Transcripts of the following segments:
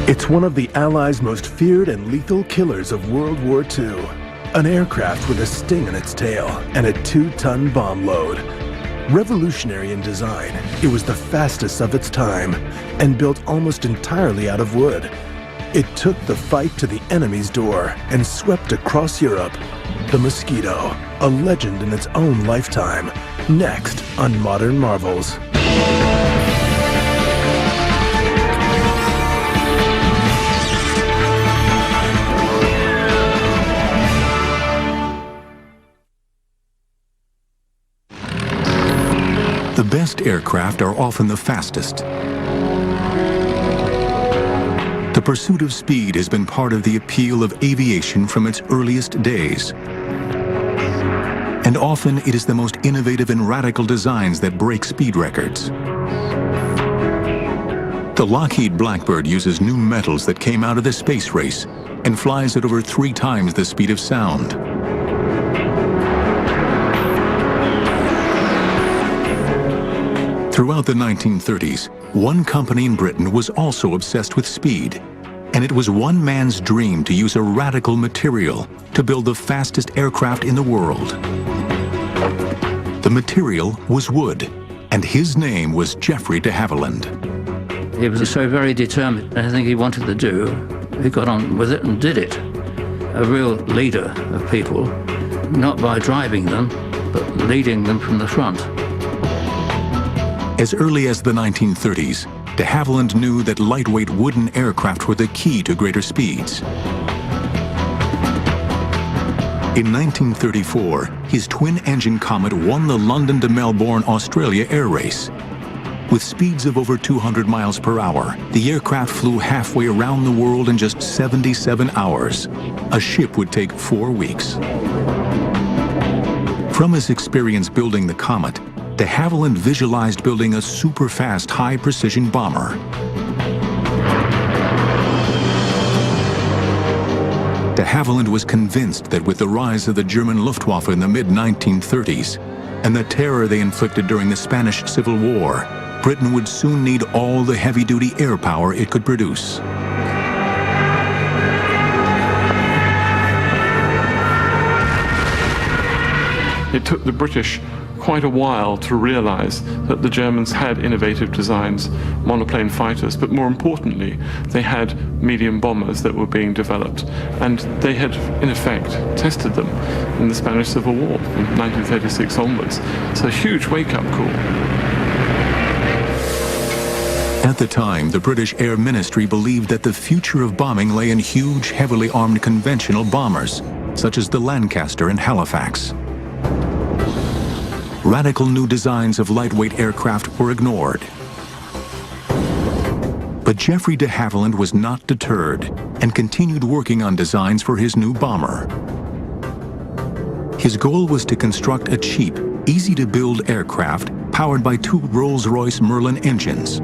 It's one of the Allies' most feared and lethal killers of World War II. An aircraft with a sting in its tail and a 2-ton bomb load. Revolutionary in design, it was the fastest of its time and built almost entirely out of wood. It took the fight to the enemy's door and swept across Europe. The Mosquito, a legend in its own lifetime. Next on Modern Marvels. The best aircraft are often the fastest. The pursuit of speed has been part of the appeal of aviation from its earliest days. And often it is the most innovative and radical designs that break speed records. The Lockheed Blackbird uses new metals that came out of the space race and flies at over 3 times the speed of sound. Throughout the 1930s, one company in Britain was also obsessed with speed, and it was one man's dream to use a radical material to build the fastest aircraft in the world. The material was wood, and his name was Geoffrey de Havilland. He was so very determined. Anything he wanted to do, he got on with it and did it. A real leader of people, not by driving them, but leading them from the front. As early as the 1930s, de Havilland knew that lightweight wooden aircraft were the key to greater speeds. In 1934, his twin-engine Comet won the London to Melbourne, Australia air race. With speeds of over 200 miles per hour, the aircraft flew halfway around the world in just 77 hours. A ship would take 4 weeks. From his experience building the Comet, de Havilland visualized building a super-fast, high-precision bomber. De Havilland was convinced that with the rise of the German Luftwaffe in the mid-1930s and the terror they inflicted during the Spanish Civil War, Britain would soon need all the heavy-duty air power it could produce. It took the British quite a while to realize that the Germans had innovative designs, monoplane fighters, but more importantly, they had medium bombers that were being developed, and they had, in effect, tested them in the Spanish Civil War from 1936 onwards. It's a huge wake-up call. At the time, the British Air Ministry believed that the future of bombing lay in huge, heavily armed conventional bombers, such as the Lancaster and Halifax. Radical new designs of lightweight aircraft were ignored. But Geoffrey de Havilland was not deterred and continued working on designs for his new bomber. His goal was to construct a cheap, easy-to-build aircraft powered by 2 Rolls-Royce Merlin engines.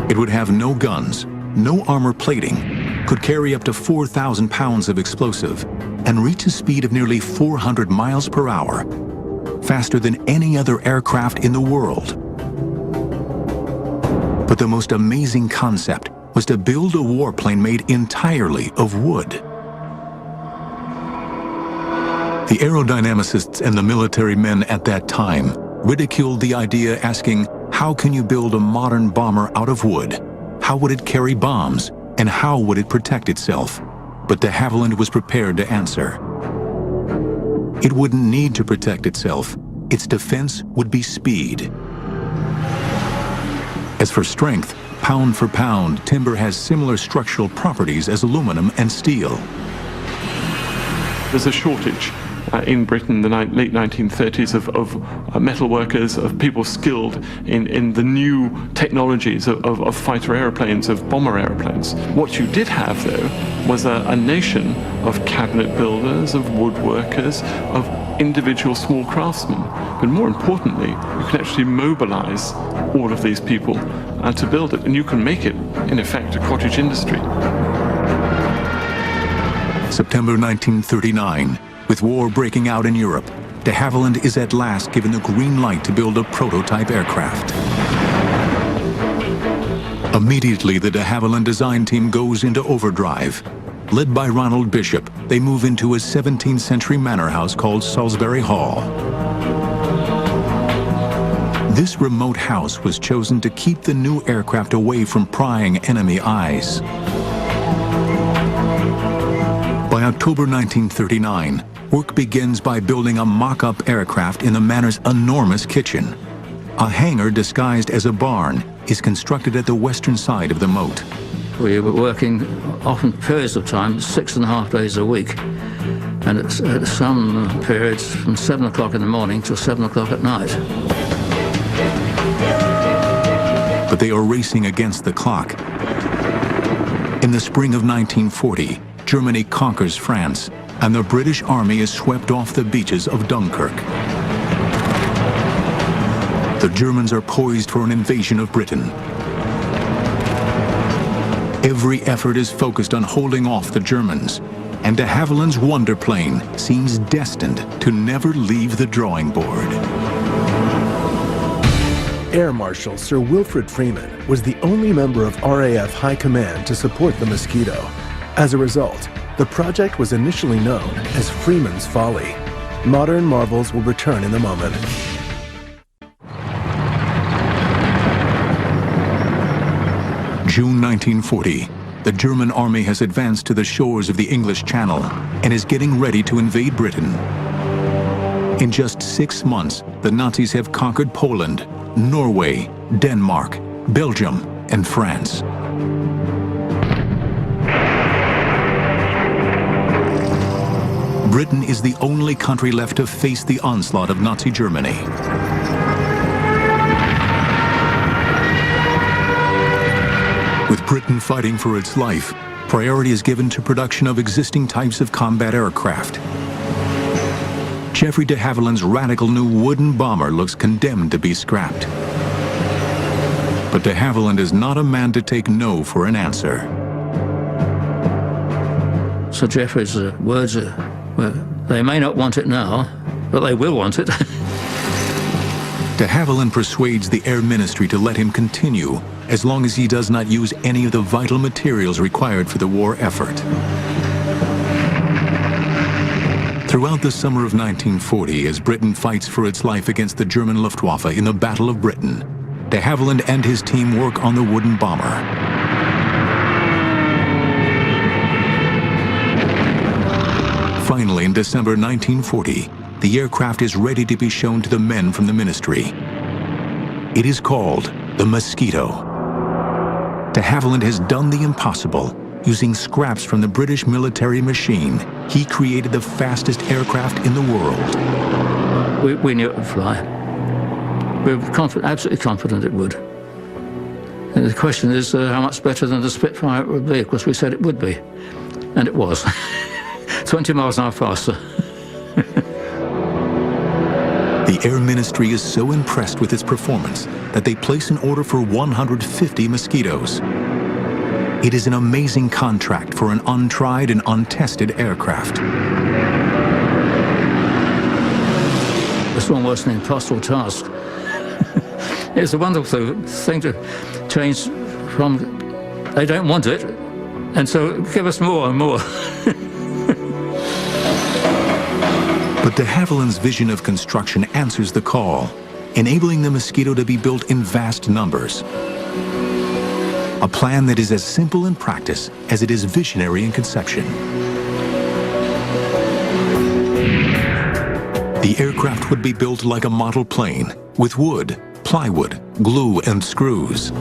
It would have no guns, no armor plating, could carry up to 4,000 pounds of explosive, and reach a speed of nearly 400 miles per hour, faster than any other aircraft in the world. But the most amazing concept was to build a warplane made entirely of wood. The aerodynamicists and the military men at that time ridiculed the idea, asking, how can you build a modern bomber out of wood? How would it carry bombs? And how would it protect itself? But de Havilland was prepared to answer. It wouldn't need to protect itself. Its defense would be speed. As for strength, pound for pound, timber has similar structural properties as aluminum and steel. There's a shortage in Britain in the late 1930s of metal workers, of people skilled in the new technologies of fighter airplanes, of bomber airplanes. What you did have, though, was a nation of cabinet builders, of woodworkers, of individual small craftsmen. But more importantly, you can actually mobilize all of these people to build it, and you can make it, in effect, a cottage industry. September 1939. With war breaking out in Europe, de Havilland is at last given the green light to build a prototype aircraft. Immediately, the de Havilland design team goes into overdrive. Led by Ronald Bishop, they move into a 17th century manor house called Salisbury Hall. This remote house was chosen to keep the new aircraft away from prying enemy eyes. By October 1939, work begins by building a mock-up aircraft in the manor's enormous kitchen. A hangar disguised as a barn is constructed at the western side of the moat. We were working often periods of time, 6.5 days a week, and at some periods from 7 o'clock in the morning till 7 o'clock at night. But they are racing against the clock. In the spring of 1940, Germany conquers France, and the British Army is swept off the beaches of Dunkirk. The Germans are poised for an invasion of Britain. Every effort is focused on holding off the Germans, and de Havilland's wonder plane seems destined to never leave the drawing board. Air Marshal Sir Wilfrid Freeman was the only member of RAF High Command to support the Mosquito. As a result, the project was initially known as Freeman's Folly. Modern marvels will return in a moment. June 1940, the German army has advanced to the shores of the English Channel and is getting ready to invade Britain. In just 6 months, the Nazis have conquered Poland, Norway, Denmark, Belgium, and France. Britain is the only country left to face the onslaught of Nazi Germany. With Britain fighting for its life, priority is given to production of existing types of combat aircraft. Geoffrey de Havilland's radical new wooden bomber looks condemned to be scrapped. But de Havilland is not a man to take no for an answer. Sir Geoffrey's words are, well, they may not want it now, but they will want it. De Havilland persuades the Air Ministry to let him continue as long as he does not use any of the vital materials required for the war effort. Throughout the summer of 1940, as Britain fights for its life against the German Luftwaffe in the Battle of Britain, de Havilland and his team work on the wooden bomber. Finally, in December 1940, the aircraft is ready to be shown to the men from the ministry. It is called the Mosquito. De Havilland has done the impossible. Using scraps from the British military machine, he created the fastest aircraft in the world. We knew it would fly. We were absolutely confident it would. And the question is how much better than the Spitfire it would be. Of course, we said it would be. And it was. 20 miles an hour faster. The Air Ministry is so impressed with its performance that they place an order for 150 Mosquitoes. It is an amazing contract for an untried and untested aircraft. It's almost an impossible task. It's a wonderful thing to change from, they don't want it, and so give us more and more. But de Havilland's vision of construction answers the call, enabling the Mosquito to be built in vast numbers. A plan that is as simple in practice as it is visionary in conception. The aircraft would be built like a model plane, with wood, plywood, glue, and screws.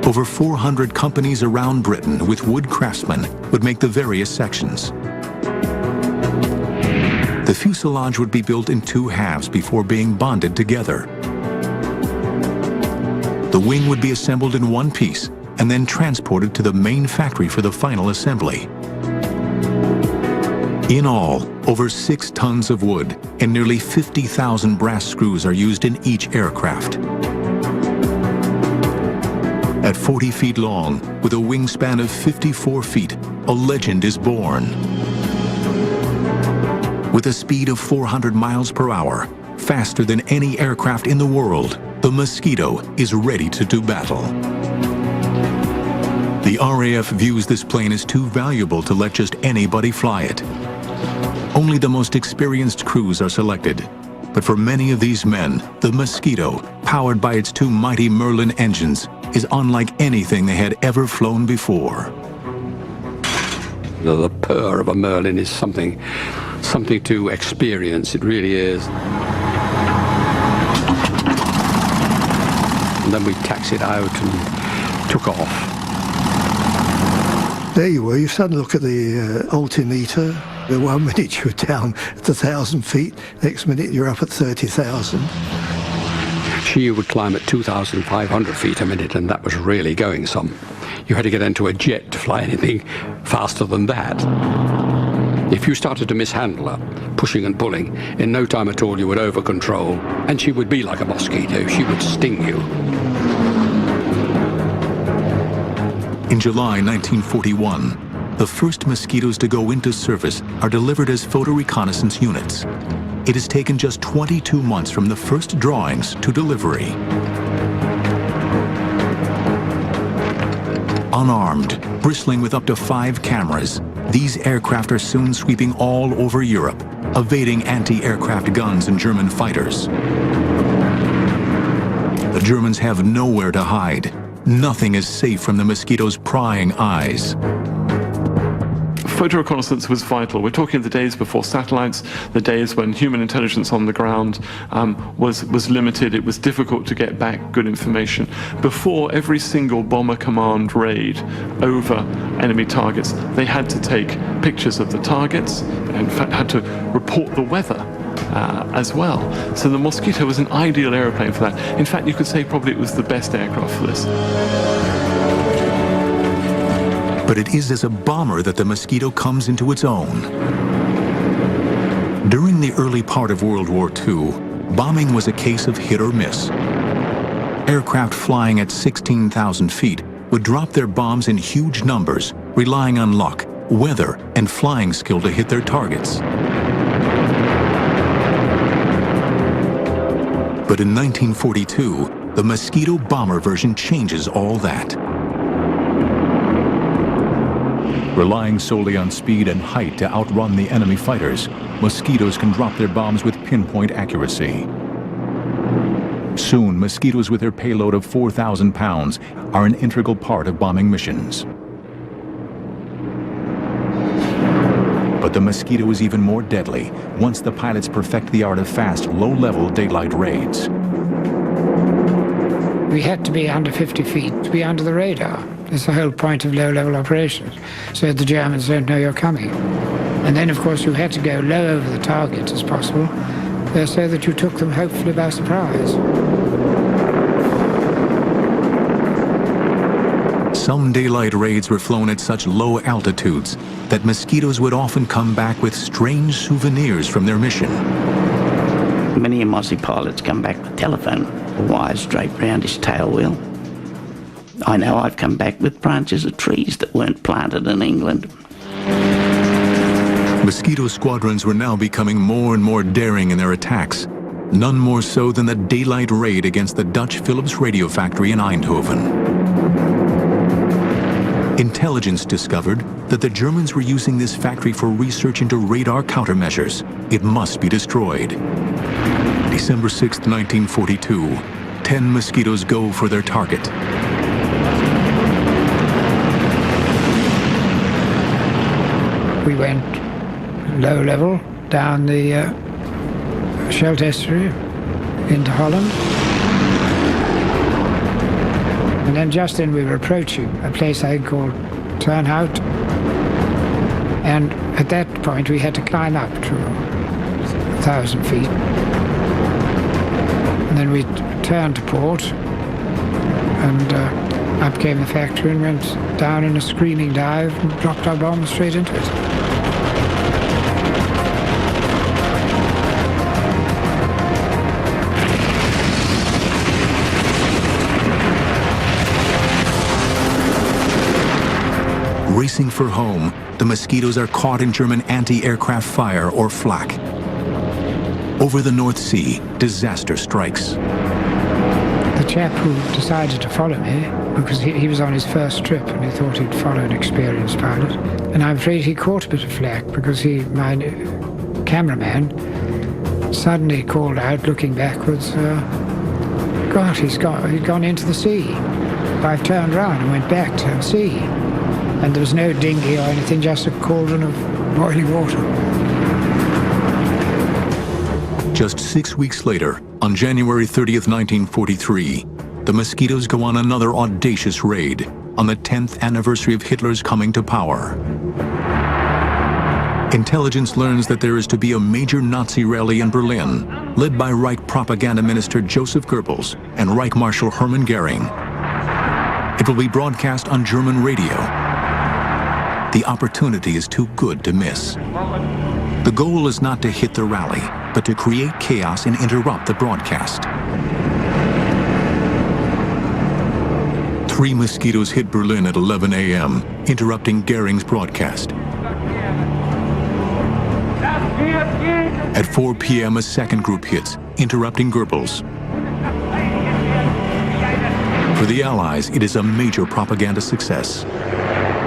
Over 400 companies around Britain with wood craftsmen would make the various sections. The fuselage would be built in 2 halves before being bonded together. The wing would be assembled in one piece and then transported to the main factory for the final assembly. In all, over 6 tons of wood and nearly 50,000 brass screws are used in each aircraft. At 40 feet long, with a wingspan of 54 feet, a legend is born. With a speed of 400 miles per hour, faster than any aircraft in the world, the Mosquito is ready to do battle. The RAF views this plane as too valuable to let just anybody fly it. Only the most experienced crews are selected. But for many of these men, the Mosquito, powered by its two mighty Merlin engines, is unlike anything they had ever flown before. The purr of a Merlin is something to experience. It really is. And then we taxied out and took off. There you were. You suddenly look at the altimeter. The 1 minute you were down at 1,000 feet, next minute you're up at 30,000. She would climb at 2,500 feet a minute, and that was really going some. You had to get into a jet to fly anything faster than that. If you started to mishandle her, pushing and pulling, in no time at all you would over control, and she would be like a mosquito. She would sting you. In July 1941, the first Mosquitoes to go into service are delivered as photo reconnaissance units. It has taken just 22 months from the first drawings to delivery. Unarmed, bristling with up to 5 cameras, these aircraft are soon sweeping all over Europe, evading anti-aircraft guns and German fighters. The Germans have nowhere to hide. Nothing is safe from the Mosquito's prying eyes. Photo reconnaissance was vital. We're talking the days before satellites, the days when human intelligence on the ground was limited. It was difficult to get back good information. Before every single bomber command raid over enemy targets, they had to take pictures of the targets, and in fact had to report the weather as well. So the Mosquito was an ideal aeroplane for that. In fact, you could say probably it was the best aircraft for this. But it is as a bomber that the Mosquito comes into its own. During the early part of World War II, bombing was a case of hit or miss. Aircraft flying at 16,000 feet would drop their bombs in huge numbers, relying on luck, weather, and flying skill to hit their targets. But in 1942, the Mosquito bomber version changes all that. Relying solely on speed and height to outrun the enemy fighters, Mosquitoes can drop their bombs with pinpoint accuracy. Soon, Mosquitoes with their payload of 4,000 pounds are an integral part of bombing missions. But the Mosquito is even more deadly once the pilots perfect the art of fast, low-level daylight raids. We had to be under 50 feet to be under the radar. That's the whole point of low-level operations, so the Germans don't know you're coming. And then, of course, you had to go low over the target as possible, so that you took them hopefully by surprise. Some daylight raids were flown at such low altitudes that Mosquitoes would often come back with strange souvenirs from their mission. Many of Aussie pilots come back with telephone wires draped round his tail wheel. I know I've come back with branches of trees that weren't planted in England. Mosquito squadrons were now becoming more and more daring in their attacks, none more so than the daylight raid against the Dutch Philips radio factory in Eindhoven. Intelligence discovered that the Germans were using this factory for research into radar countermeasures. It must be destroyed. December 6, 1942, 10 Mosquitoes go for their target. We went low level down the Scheldt estuary into Holland. And then just then we were approaching a place I called Turnhout. And at that point we had to climb up to 1,000 feet. And then we turned to port, and up came the factory and went down in a screaming dive and dropped our bombs straight into it. Racing for home, the Mosquitoes are caught in German anti-aircraft fire, or flak. Over the North Sea, disaster strikes. The chap who decided to follow me, because he was on his first trip and he thought he'd follow an experienced pilot, and I'm afraid he caught a bit of flack because my cameraman suddenly called out, looking backwards, God, he's gone into the sea. I've turned round and went back to sea, and there was no dinghy or anything, just a cauldron of boiling water. Just 6 weeks later, on January 30th, 1943, the Mosquitoes go on another audacious raid on the 10th anniversary of Hitler's coming to power. Intelligence learns that there is to be a major Nazi rally in Berlin, led by Reich propaganda minister Joseph Goebbels and Reich Marshal Hermann Goering. It will be broadcast on German radio. The opportunity is too good to miss. The goal is not to hit the rally, but to create chaos and interrupt the broadcast. 3 Mosquitoes hit Berlin at 11 a.m., interrupting Goering's broadcast. At 4 p.m., a second group hits, interrupting Goebbels. For the Allies, it is a major propaganda success.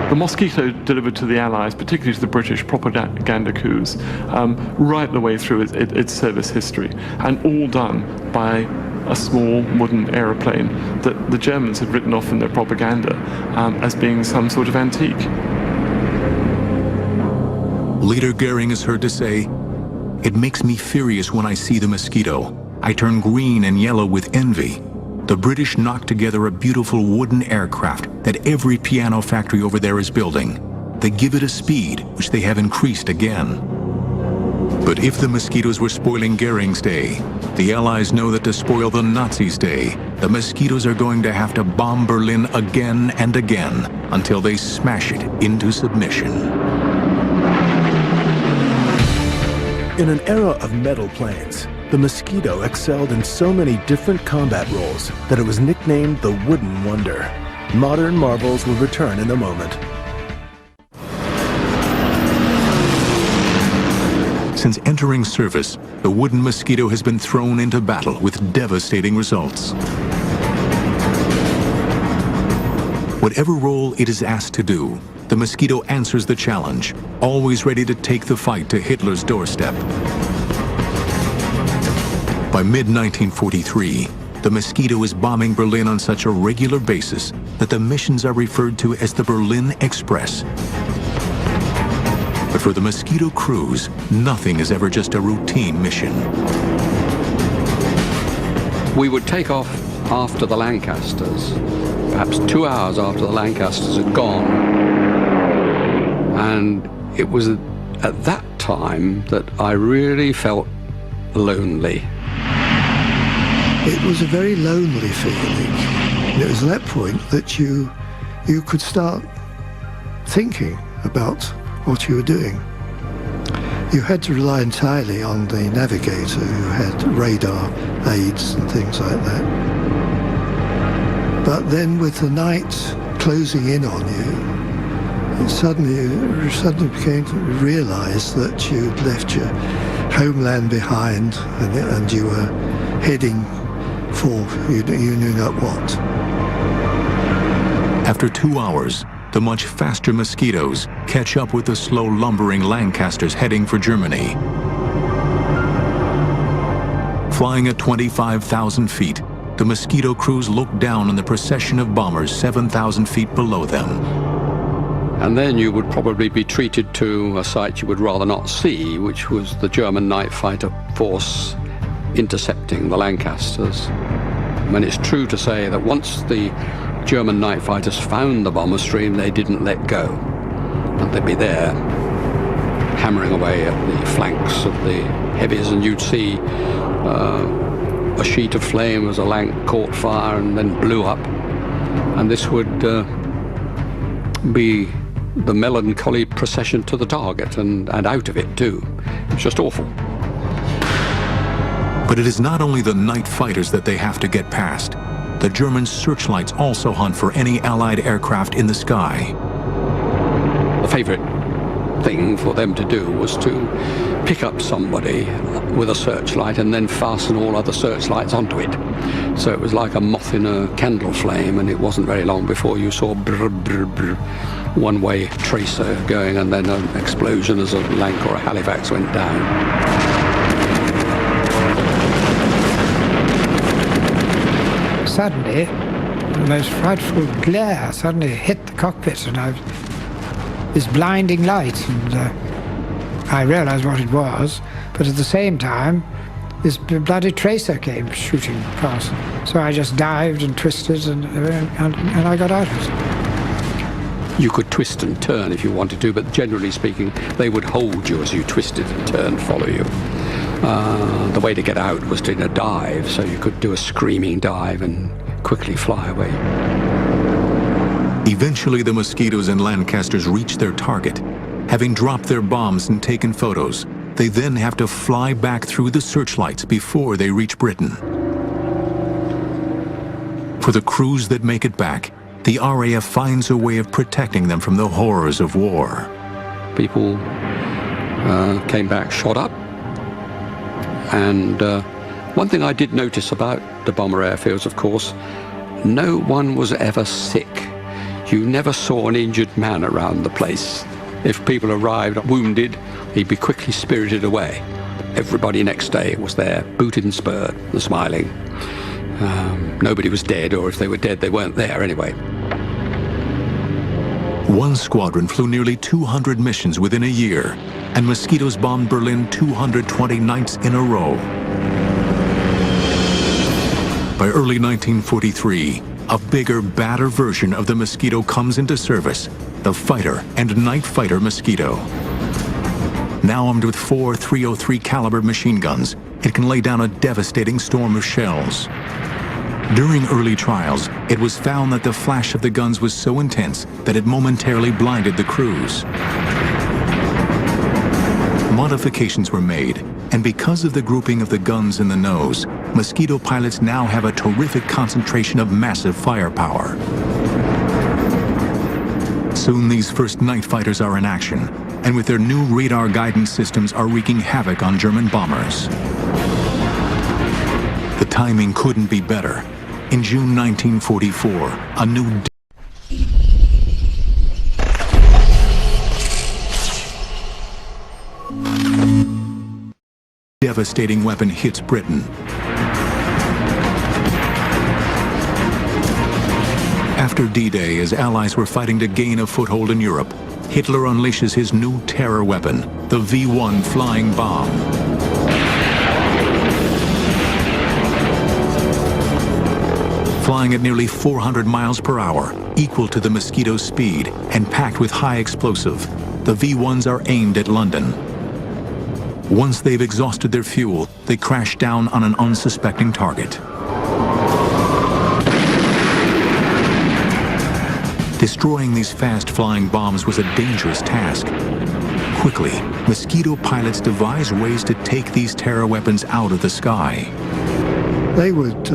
The Mosquito delivered to the Allies, particularly to the British, propaganda coups right the way through its service history, and all done by a small wooden aeroplane that the Germans had written off in their propaganda as being some sort of antique. Later, Goering is heard to say, "It makes me furious when I see the Mosquito. I turn green and yellow with envy. The British knocked together a beautiful wooden aircraft that every piano factory over there is building. They give it a speed, which they have increased again." But if the Mosquitoes were spoiling Goering's day, the Allies know that to spoil the Nazis' day, the Mosquitoes are going to have to bomb Berlin again and again until they smash it into submission. In an era of metal planes, the Mosquito excelled in so many different combat roles that it was nicknamed the Wooden Wonder. Modern marvels will return in a moment. Since entering service, the Wooden Mosquito has been thrown into battle with devastating results. Whatever role it is asked to do, the Mosquito answers the challenge, always ready to take the fight to Hitler's doorstep. By mid-1943, the Mosquito is bombing Berlin on such a regular basis that the missions are referred to as the Berlin Express. But for the Mosquito crews, nothing is ever just a routine mission. We would take off after the Lancasters, perhaps 2 hours after the Lancasters had gone. And it was at that time that I really felt lonely. It was a very lonely feeling. And it was at that point that you could start thinking about what you were doing. You had to rely entirely on the navigator who had radar aids and things like that. But then with the night closing in on you, you suddenly became to realise that you'd left your homeland behind and you were heading for you knew not what. After 2 hours, the much faster Mosquitoes catch up with the slow lumbering Lancasters heading for Germany. Flying at 25,000 feet, the Mosquito crews look down on the procession of bombers 7,000 feet below them. And then you would probably be treated to a sight you would rather not see, which was the German night fighter force intercepting the Lancasters. And it's true to say that once the German night fighters found the bomber stream, they didn't let go. And they'd be there, hammering away at the flanks of the heavies, and you'd see a sheet of flame as a Lanc caught fire and then blew up. And this would be the melancholy procession to the target and out of it too. It's just awful. But it is not only the night fighters that they have to get past. The German searchlights also hunt for any Allied aircraft in the sky. The favorite thing for them to do was to pick up somebody with a searchlight and then fasten all other searchlights onto it. So it was like a moth in a candle flame, and it wasn't very long before you saw brr, brr, brr, one-way tracer going, and then an explosion as a Lanc or a Halifax went down. Suddenly, the most frightful glare suddenly hit the cockpit, and this blinding light, and I realized what it was, but at the same time, this bloody tracer came shooting past. So I just dived and twisted, and I got out of it. You could twist and turn if you wanted to, but generally speaking, they would hold you as you twisted and turned, follow you. The way to get out was in a dive, so you could do a screaming dive and quickly fly away. Eventually, the Mosquitoes and Lancasters reach their target. Having dropped their bombs and taken photos, they then have to fly back through the searchlights before they reach Britain. For the crews that make it back, the RAF finds a way of protecting them from the horrors of war. People came back shot up, and one thing I did notice about the bomber airfields, of course, no one was ever sick. You never saw an injured man around the place. If people arrived wounded, he'd be quickly spirited away. Everybody next day was there, booted and spurred and smiling. Nobody was dead, or if they were dead, they weren't there anyway. One squadron flew nearly 200 missions within a year, and Mosquitoes bombed Berlin 220 nights in a row. By early 1943, a bigger, badder version of the Mosquito comes into service, the fighter and night fighter Mosquito. Now armed with 4 .303 caliber machine guns, it can lay down a devastating storm of shells. During early trials, it was found that the flash of the guns was so intense that it momentarily blinded the crews. Modifications were made, and because of the grouping of the guns in the nose, Mosquito pilots now have a terrific concentration of massive firepower. Soon these first night fighters are in action, and with their new radar guidance systems are wreaking havoc on German bombers. The timing couldn't be better. In June 1944, a new devastating weapon hits Britain. After D-Day, as Allies were fighting to gain a foothold in Europe, Hitler unleashes his new terror weapon, the V-1 flying bomb. Flying at nearly 400 miles per hour, equal to the Mosquito's speed, and packed with high explosive, the V-1s are aimed at London. Once they've exhausted their fuel, they crash down on an unsuspecting target. Destroying these fast-flying bombs was a dangerous task. Quickly, Mosquito pilots devise ways to take these terror weapons out of the sky. They would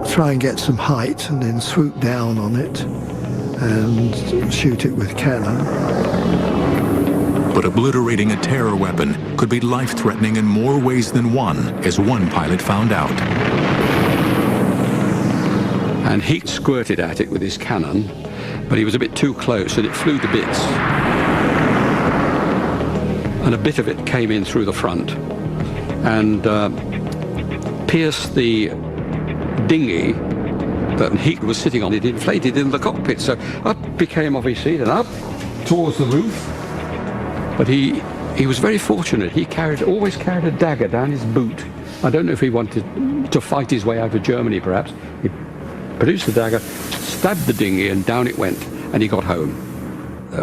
try and get some height and then swoop down on it and shoot it with cannon. But obliterating a terror weapon could be life-threatening in more ways than one, as one pilot found out. And he squirted at it with his cannon, but he was a bit too close and it flew to bits. And a bit of it came in through the front and pierced the dinghy that Heat was sitting on. It inflated in the cockpit, so up he came off his seat and up towards the roof. But he was very fortunate. He always carried a dagger down his boot. I don't know if he wanted to fight his way out of Germany, perhaps. He produced the dagger, stabbed the dinghy, and down it went, and he got home.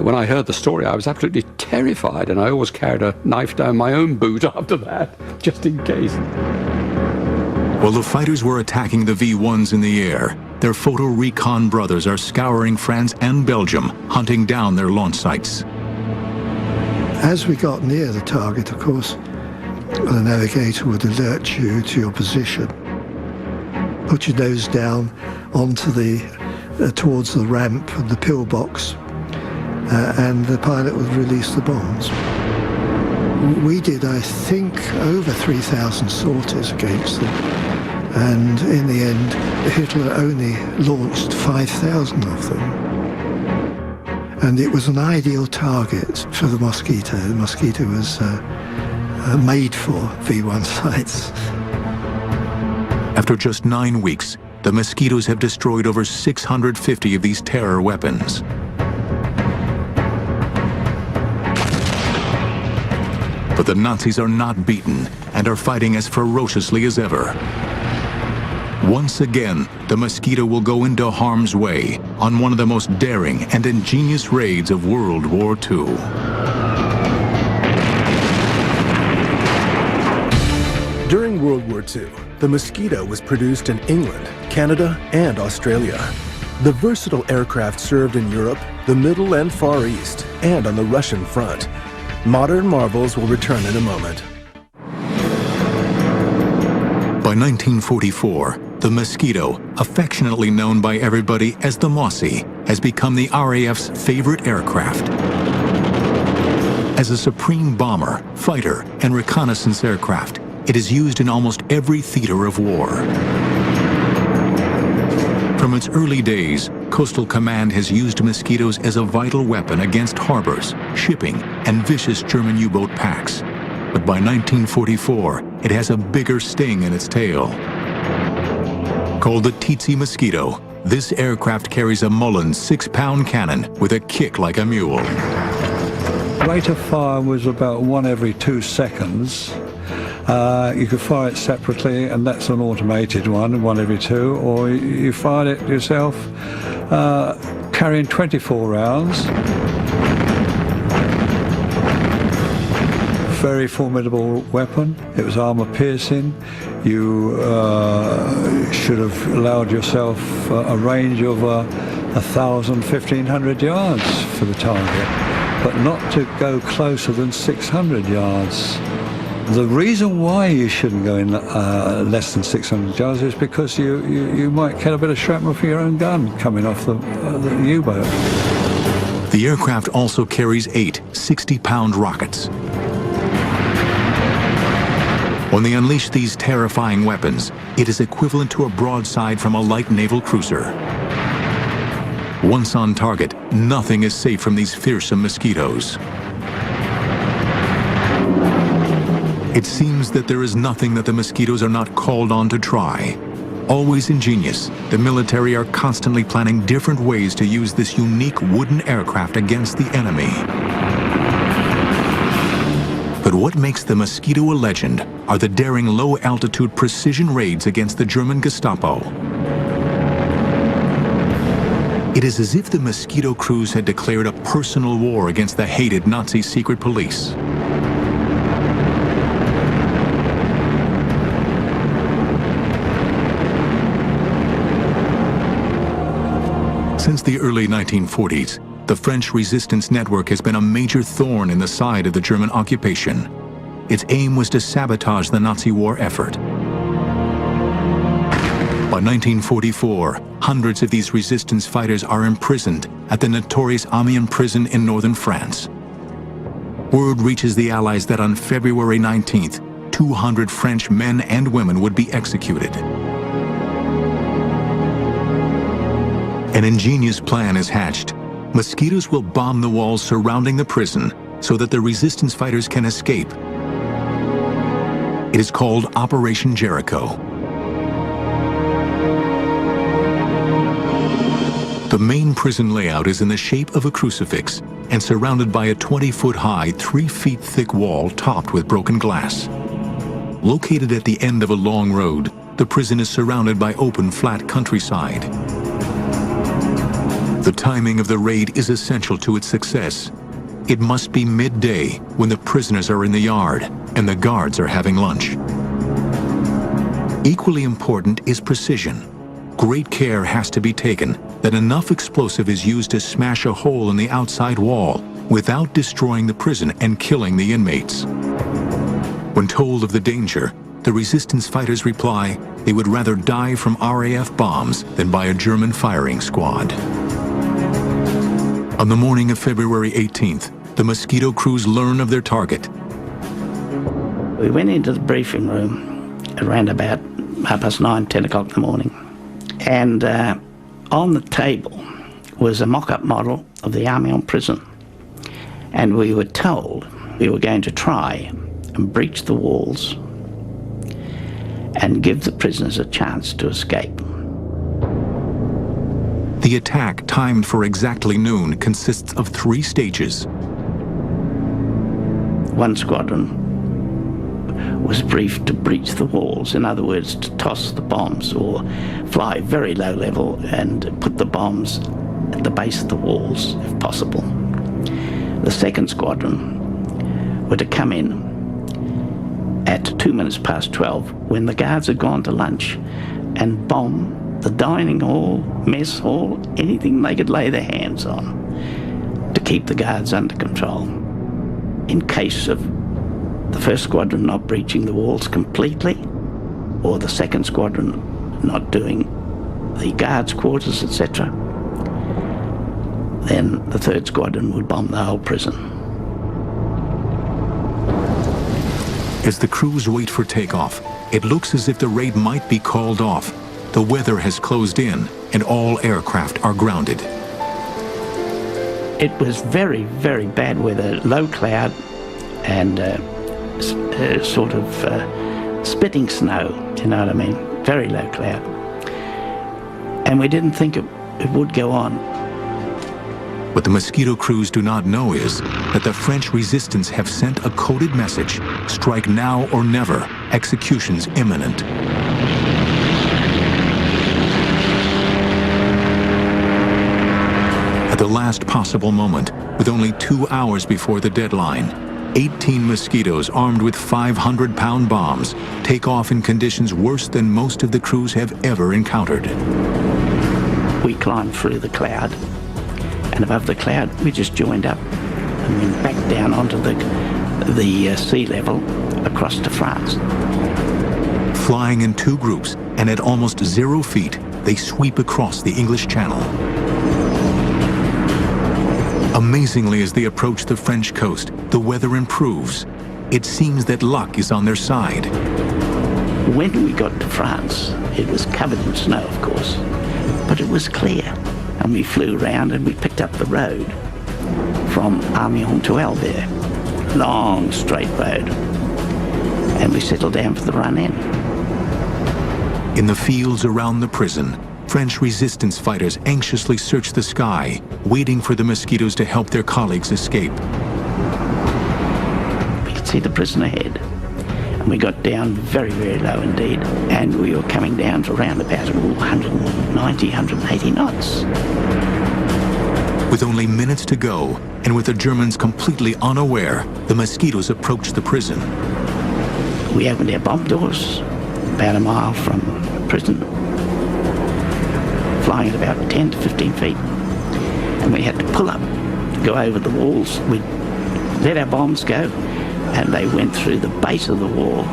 When I heard the story, I was absolutely terrified, and I always carried a knife down my own boot after that, just in case. While the fighters were attacking the V-1s in the air, their photo recon brothers are scouring France and Belgium, hunting down their launch sites. As we got near the target, of course, the navigator would alert you to your position. Put your nose down onto towards the ramp and the pillbox, and the pilot would release the bombs. We did, I think, over 3,000 sorties against them. And in the end, Hitler only launched 5,000 of them. And it was an ideal target for the Mosquito. The Mosquito was made for V1 sites. After just 9 weeks, the Mosquitoes have destroyed over 650 of these terror weapons. But the Nazis are not beaten and are fighting as ferociously as ever. Once again, the Mosquito will go into harm's way on one of the most daring and ingenious raids of World War II. During World War II, the Mosquito was produced in England, Canada, and Australia. The versatile aircraft served in Europe, the Middle and Far East, and on the Russian front. Modern marvels will return in a moment. By 1944, the Mosquito, affectionately known by everybody as the Mossy, has become the RAF's favorite aircraft. As a supreme bomber, fighter, and reconnaissance aircraft, it is used in almost every theater of war. From its early days, Coastal Command has used Mosquitoes as a vital weapon against harbors, shipping, and vicious German U-boat packs. But by 1944, it has a bigger sting in its tail. Called the Tsetse Mosquito, this aircraft carries a Mullen 6-pound cannon with a kick like a mule. Rate of fire was about 1 every 2 seconds. You could fire it separately, and that's an automated one, 1 every 2, or you fired it yourself, carrying 24 rounds. Very formidable weapon. It was armor piercing. You should have allowed yourself a range of 1,000, 1,500 yards for the target, but not to go closer than 600 yards. The reason why you shouldn't go in less than 600 yards is because you might get a bit of shrapnel for your own gun coming off the U-boat. The aircraft also carries 8 60-pound rockets. When they unleash these terrifying weapons, it is equivalent to a broadside from a light naval cruiser. Once on target, nothing is safe from these fearsome Mosquitoes. It seems that there is nothing that the Mosquitoes are not called on to try. Always ingenious, the military are constantly planning different ways to use this unique wooden aircraft against the enemy. But what makes the Mosquito a legend are the daring low-altitude precision raids against the German Gestapo. It is as if the Mosquito crews had declared a personal war against the hated Nazi secret police. Since the early 1940s, the French resistance network has been a major thorn in the side of the German occupation. Its aim was to sabotage the Nazi war effort. By 1944, hundreds of these resistance fighters are imprisoned at the notorious Amiens prison in northern France. Word reaches the Allies that on February 19th, 200 French men and women would be executed. An ingenious plan is hatched. Mosquitoes will bomb the walls surrounding the prison so that the resistance fighters can escape. It is called Operation Jericho. The main prison layout is in the shape of a crucifix and surrounded by a 20-foot-high, 3-feet-thick wall topped with broken glass. Located at the end of a long road, the prison is surrounded by open, flat countryside. The timing of the raid is essential to its success. It must be midday when the prisoners are in the yard and the guards are having lunch. Equally important is precision. Great care has to be taken that enough explosive is used to smash a hole in the outside wall without destroying the prison and killing the inmates. When told of the danger, the resistance fighters reply they would rather die from RAF bombs than by a German firing squad. On the morning of February 18th, the Mosquito crews learn of their target. We went into the briefing room around about 9:30, 10 o'clock in the morning. And on the table was a mock-up model of the Havilland prison. And we were told we were going to try and breach the walls and give the prisoners a chance to escape. The attack, timed for exactly noon, consists of 3 stages. One squadron was briefed to breach the walls, in other words, to toss the bombs or fly very low level and put the bombs at the base of the walls, if possible. The second squadron were to come in at 12:02 when the guards had gone to lunch and bomb the dining hall, mess hall, anything they could lay their hands on to keep the guards under control. In case of the first squadron not breaching the walls completely, or the second squadron not doing the guards' quarters, etc., then the third squadron would bomb the whole prison. As the crews wait for takeoff, it looks as if the raid might be called off. The weather has closed in, and all aircraft are grounded. It was very, very bad weather, low cloud and sort of spitting snow, do you know what I mean? Very low cloud. And we didn't think it would go on. What the Mosquito crews do not know is that the French resistance have sent a coded message: strike now or never, execution's imminent. At the last possible moment, with only 2 hours before the deadline, 18 Mosquitoes armed with 500-pound bombs take off in conditions worse than most of the crews have ever encountered. We climbed through the cloud, and above the cloud we just joined up and went back down onto the sea level across to France. Flying in 2 groups and at almost 0 feet, they sweep across the English Channel. Amazingly, as they approach the French coast, the weather improves. It seems that luck is on their side. When we got to France, it was covered in snow, of course, but it was clear. And we flew around and we picked up the road from Havilland to Albert. Long, straight road. And we settled down for the run-in. In the fields around the prison, French resistance fighters anxiously search the sky, waiting for the Mosquitoes to help their colleagues escape. We could see the prison ahead. And we got down very, very low indeed. And we were coming down to around about 190, 180 knots. With only minutes to go, and with the Germans completely unaware, the Mosquitoes approached the prison. We opened our bomb doors about a mile from the prison, flying at about 10 to 15 feet. And we had to pull up to go over the walls. We let our bombs go, and they went through the base of the wall.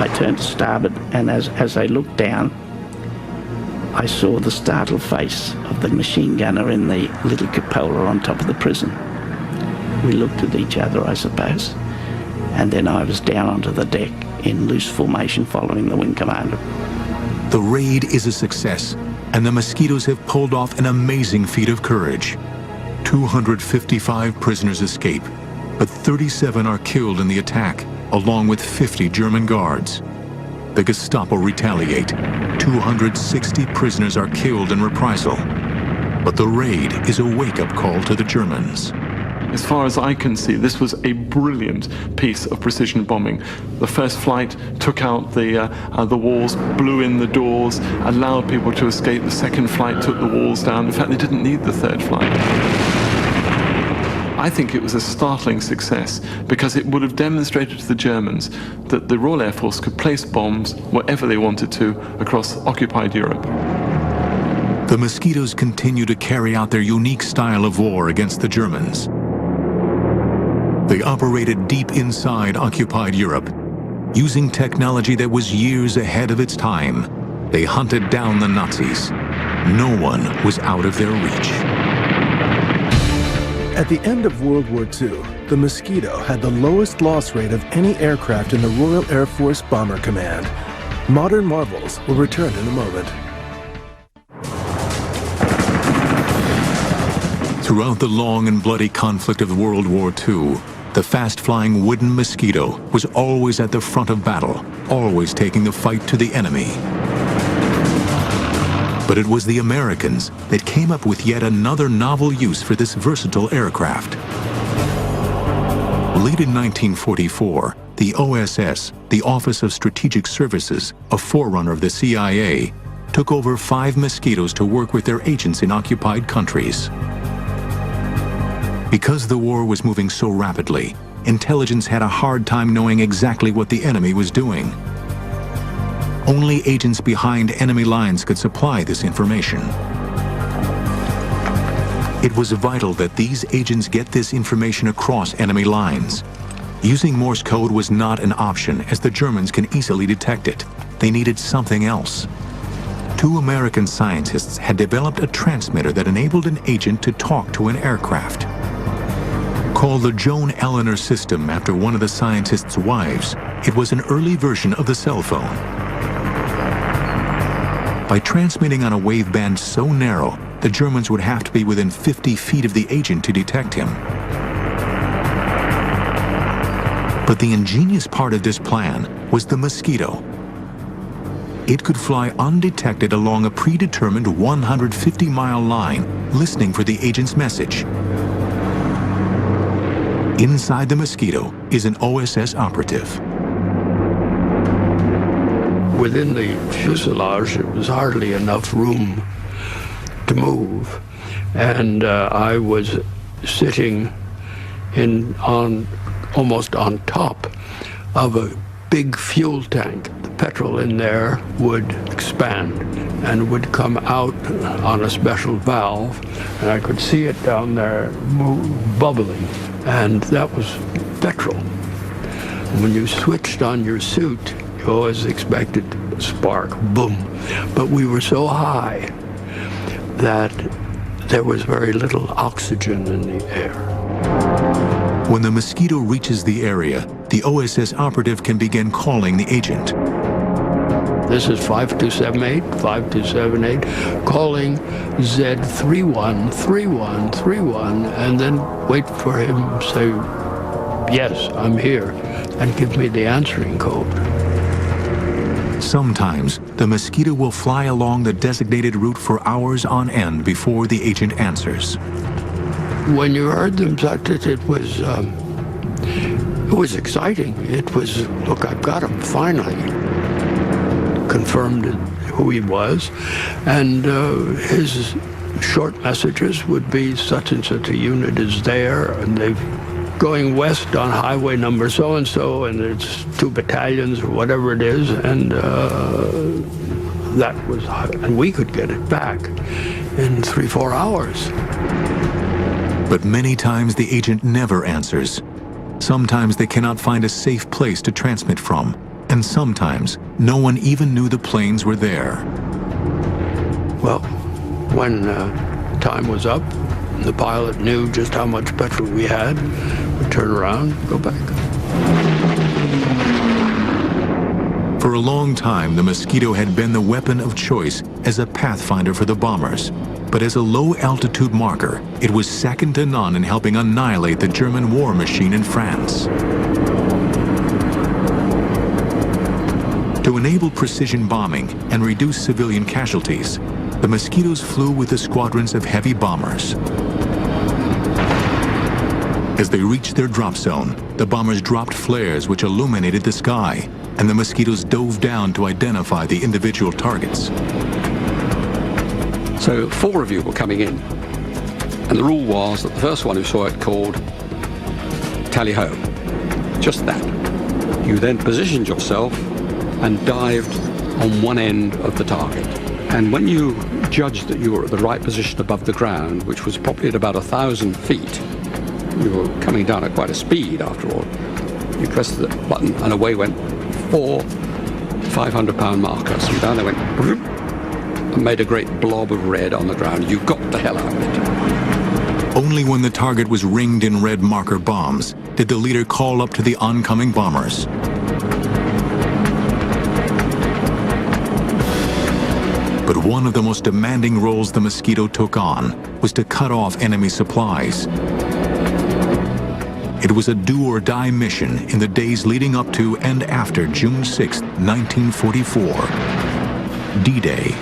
I turned to starboard, and as I looked down, I saw the startled face of the machine gunner in the little cupola on top of the prison. We looked at each other, I suppose, and then I was down onto the deck in loose formation following the wing commander. The raid is a success, and the Mosquitoes have pulled off an amazing feat of courage. 255 prisoners escape, but 37 are killed in the attack, along with 50 German guards. The Gestapo retaliate. 260 prisoners are killed in reprisal. But the raid is a wake-up call to the Germans. As far as I can see, this was a brilliant piece of precision bombing. The first flight took out the walls, blew in the doors, allowed people to escape. The second flight took the walls down. In fact, they didn't need the third flight. I think it was a startling success because it would have demonstrated to the Germans that the Royal Air Force could place bombs wherever they wanted to across occupied Europe. The Mosquitoes continue to carry out their unique style of war against the Germans. They operated deep inside occupied Europe. Using technology that was years ahead of its time, they hunted down the Nazis. No one was out of their reach. At the end of World War II, the Mosquito had the lowest loss rate of any aircraft in the Royal Air Force Bomber Command. Modern marvels will return in a moment. Throughout the long and bloody conflict of World War II, the fast-flying wooden Mosquito was always at the front of battle, always taking the fight to the enemy. But it was the Americans that came up with yet another novel use for this versatile aircraft. Late in 1944, the OSS, the Office of Strategic Services, a forerunner of the CIA, took over 5 Mosquitoes to work with their agents in occupied countries. Because the war was moving so rapidly, intelligence had a hard time knowing exactly what the enemy was doing. Only agents behind enemy lines could supply this information. It was vital that these agents get this information across enemy lines. Using Morse code was not an option, as the Germans can easily detect it. They needed something else. 2 American scientists had developed a transmitter that enabled an agent to talk to an aircraft. Called the Joan Eleanor system after one of the scientists' wives, it was an early version of the cell phone. By transmitting on a waveband so narrow, the Germans would have to be within 50 feet of the agent to detect him. But the ingenious part of this plan was the Mosquito. It could fly undetected along a predetermined 150-mile line, listening for the agent's message. Inside the Mosquito is an OSS operative. Within the fuselage, there was hardly enough room to move, and I was sitting almost on top of a big fuel tank. The petrol in there would expand and would come out on a special valve, and I could see it down there bubbling, and that was petrol. And when you switched on your suit, you always expected a spark, boom. But we were so high that there was very little oxygen in the air. When the Mosquito reaches the area, the OSS operative can begin calling the agent. This is 5278, 5278, calling Z313131, and then wait for him to say, yes, I'm here, and give me the answering code. Sometimes, the Mosquito will fly along the designated route for hours on end before the agent answers. When you heard them, it was exciting. It was, look, I've got him, finally. Confirmed who he was, and his short messages would be such and such a unit is there, and they're going west on highway number so-and-so, and it's 2 battalions or whatever it is, and and we could get it back in 3-4 hours. But many times the agent never answers. Sometimes they cannot find a safe place to transmit from, and sometimes no one even knew the planes were there. Well, when time was up, and the pilot knew just how much petrol we had, we'd turn around, go back. For a long time, the Mosquito had been the weapon of choice as a pathfinder for the bombers. But as a low-altitude marker, it was second to none in helping annihilate the German war machine in France. To enable precision bombing and reduce civilian casualties, the Mosquitoes flew with the squadrons of heavy bombers. As they reached their drop zone, the bombers dropped flares which illuminated the sky, and the Mosquitoes dove down to identify the individual targets. So 4 of you were coming in, and the rule was that the first one who saw it called tally-ho, just that. You then positioned yourself and dived on one end of the target. And when you judged that you were at the right position above the ground, which was probably at about 1,000 feet, you were coming down at quite a speed after all, you pressed the button and away went 4 500-pound markers, and down they went, and made a great blob of red on the ground. You got the hell out of it. Only when the target was ringed in red marker bombs did the leader call up to the oncoming bombers. But one of the most demanding roles the Mosquito took on was to cut off enemy supplies. It was a do-or-die mission in the days leading up to and after June 6, 1944, D-Day.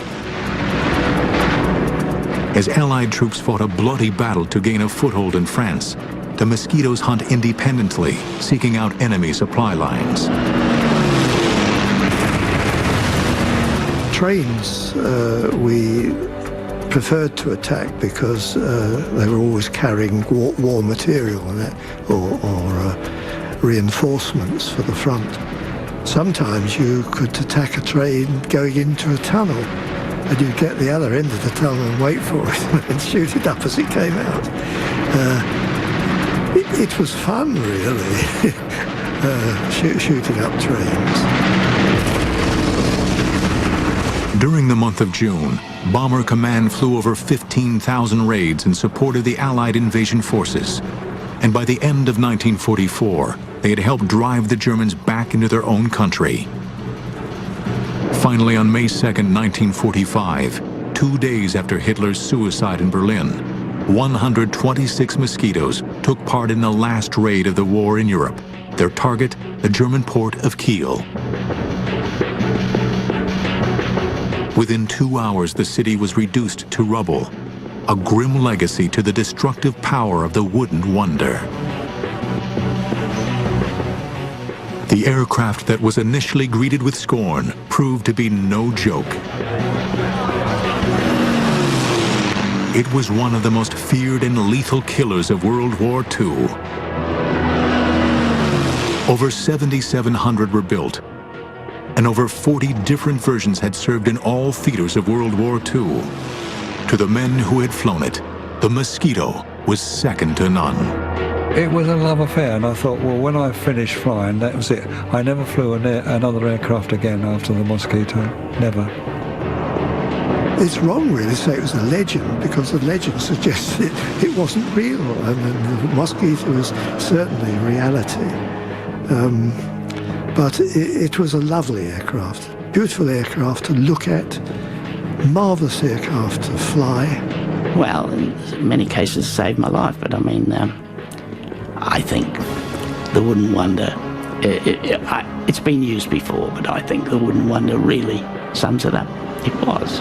As Allied troops fought a bloody battle to gain a foothold in France, the Mosquitoes hunt independently, seeking out enemy supply lines. Trains we preferred to attack because they were always carrying war material on it, or reinforcements for the front. Sometimes you could attack a train going into a tunnel, and you'd get the other end of the tunnel and wait for it and shoot it up as it came out. It was fun, really, shooting up trains. During the month of June, Bomber Command flew over 15,000 raids in support of the Allied invasion forces. And by the end of 1944, they had helped drive the Germans back into their own country. Finally, on May 2, 1945, 2 days after Hitler's suicide in Berlin, 126 Mosquitoes took part in the last raid of the war in Europe, their target, the German port of Kiel. Within 2 hours, the city was reduced to rubble, a grim legacy to the destructive power of the wooden wonder. The aircraft that was initially greeted with scorn proved to be no joke. It was one of the most feared and lethal killers of World War II. Over 7,700 were built, and over 40 different versions had served in all theaters of World War II. To the men who had flown it, the Mosquito was second to none. It was a love affair, and I thought, well, when I finished flying, that was it. I never flew another aircraft again after the Mosquito. Never. It's wrong, really, to say it was a legend, because the legend suggests it wasn't real, and the Mosquito was certainly reality. But it was a lovely aircraft, beautiful aircraft to look at, marvellous aircraft to fly. Well, in many cases saved my life, but I mean, I think the Wooden Wonder, it's been used before, but I think the Wooden Wonder really sums it up. It was.